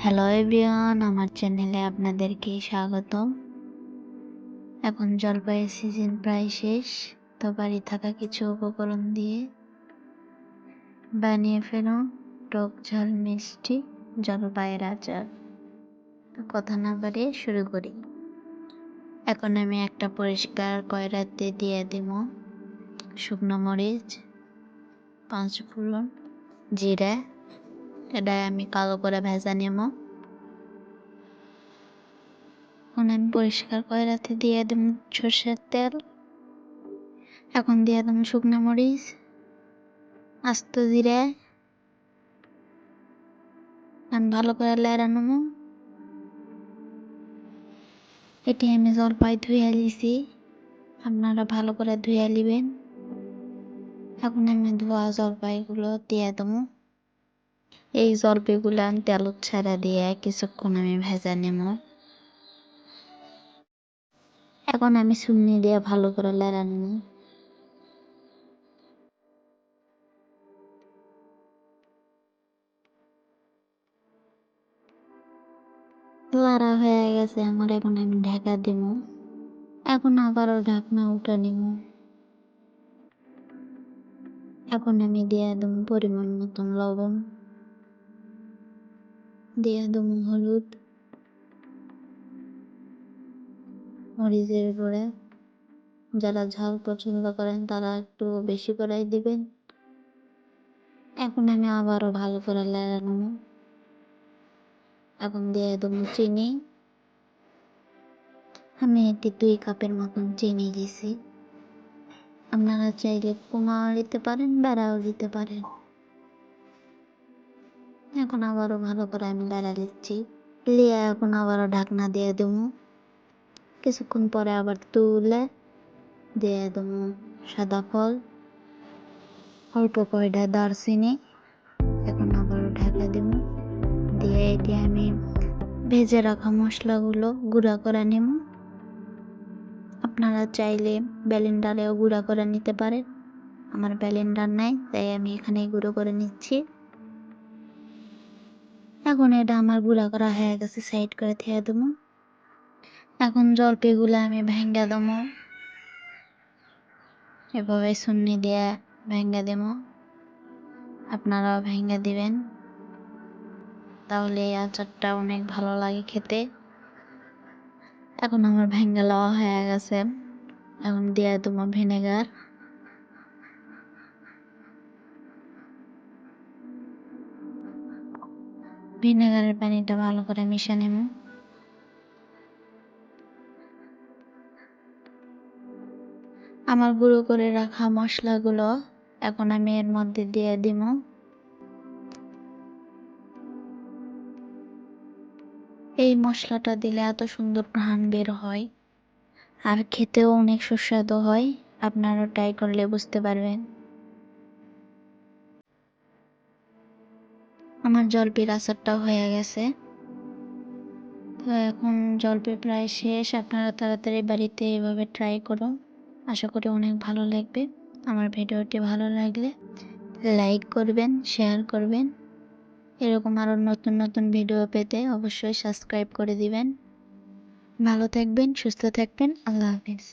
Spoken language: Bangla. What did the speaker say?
হ্যালো এভরিওয়ান, আমার চ্যানেলে আপনাদেরকে স্বাগতম। এখন জলপাইয়ের সিজন প্রায় শেষ, তো বাড়ি থাকা কিছু উপকরণ দিয়ে বানিয়ে ফেলুন টক ঝাল মিষ্টি জলপাইয়ের আচার। তো কথা না বাড়িয়ে শুরু করি। এখন আমি একটা পরিষ্কার কড়াইতে দিয়ে দেব শুকনো মরিচ, 5 ফোড়ন, জিরা। এটা আমি কালো করে ভেজে নেব। এখন আমি পরিষ্কার কড়াইতে দিয়ে দেব সরষের তেল। এখন দিয়ে দেব শুকনো মরিচ, আস্ত জিরা। আমি ভালো করে লাড়া নেব। এটি আমি জলপাই ধুয়ে নিয়েছি, আপনারা ভালো করে ধুয়ে নেবেন। এখন আমি ধোয়া জলপাইগুলো দিয়ে দেবো। এই জলপাইগুলো আমি তেল ছাড়া দিয়ে কিছুক্ষণ আমি ভেজে নেব। এখন আমি চুন্নি দিয়ে ভালো করে লাড়া নেব। লাড়া হয়ে গেছে আমার, এখন আমি ঢাকা দিব। এখন আবারও ঢাকনা উঠে নিব। এখন আমি দিয়ে দেবো পরিমাণ মতন লবণ, দিয়ে দেবো হলুদ, মরিচের গুঁড়া। যারা ঝাল পছন্দ করেন তারা একটু বেশি করেই দিবেন। এখন আমি আবারও ভালো করে নেড়ে নেব। এখন দিয়ে দেবো চিনি। আমি এটি 2 কাপের মতন চিনি দিছি। আপনারা চাইলে কমাও দিতে পারেন, বাড়াও দিতে পারেন। এখন আবারও ভালো করে আমি নেড়ে দিচ্ছি। এখন আবারও ঢাকনা দিয়ে দেবো। কিছুক্ষণ পরে আবার তুলে দিয়ে দেবো সাদা ফল, অল্প কয়টা দারচিনি। এখন আবারও ঢাকা দেব, দিয়ে এটি আমি ভেজে রাখা মশলাগুলো গুঁড়া করে নেব। আপনারা চাইলে ব্লেন্ডারেও গুঁড়া করে নিতে পারেন। আমার ব্লেন্ডার নাই, তাই আমি এখানে গুঁড়ো করে নিচ্ছি। এখন এটা আমার গুঁড়া করা হয়ে গেছে, সাইড করে দিয়ে দেবো। এখন জলপাইগুলো আমি ভেঙে দেবো, এভাবে চুন্নি দিয়ে ভেঙে দেবো। আপনারাও ভেঙে দিবেন, তাহলে এই আচারটা অনেক ভালো লাগে খেতে। এখন আমার ভেঙে লওয়া হয়ে গেছে। এখন দিয়ে দেবো ভিনেগার। ভিনেগারের পানিটা ভালো করে মিশিয়ে নেব। আমার গুঁড়ো করে রাখা মশলাগুলো এখন আমি এর মধ্যে দিয়ে দিব। এই মশলাটা দিলে এত সুন্দর ঘ্রাণ বের হয়, আর খেতেও অনেক সুস্বাদু হয়। আপনারা ট্রাই করলে বুঝতে পারবেন। আমার জলপির আচারটাও হয়ে গেছে। তো এখন জলপি প্রায় শেষ। আপনারা তাড়াতাড়ি বাড়িতে এভাবে ট্রাই করুন, আশা করি অনেক ভালো লাগবে। আমার ভিডিওটি ভালো লাগলে লাইক করবেন, শেয়ার করবেন। এরকম আরও নতুন নতুন ভিডিও পেতে অবশ্যই সাবস্ক্রাইব করে দিবেন। ভালো থাকবেন, সুস্থ থাকবেন। আল্লাহ হাফিজ।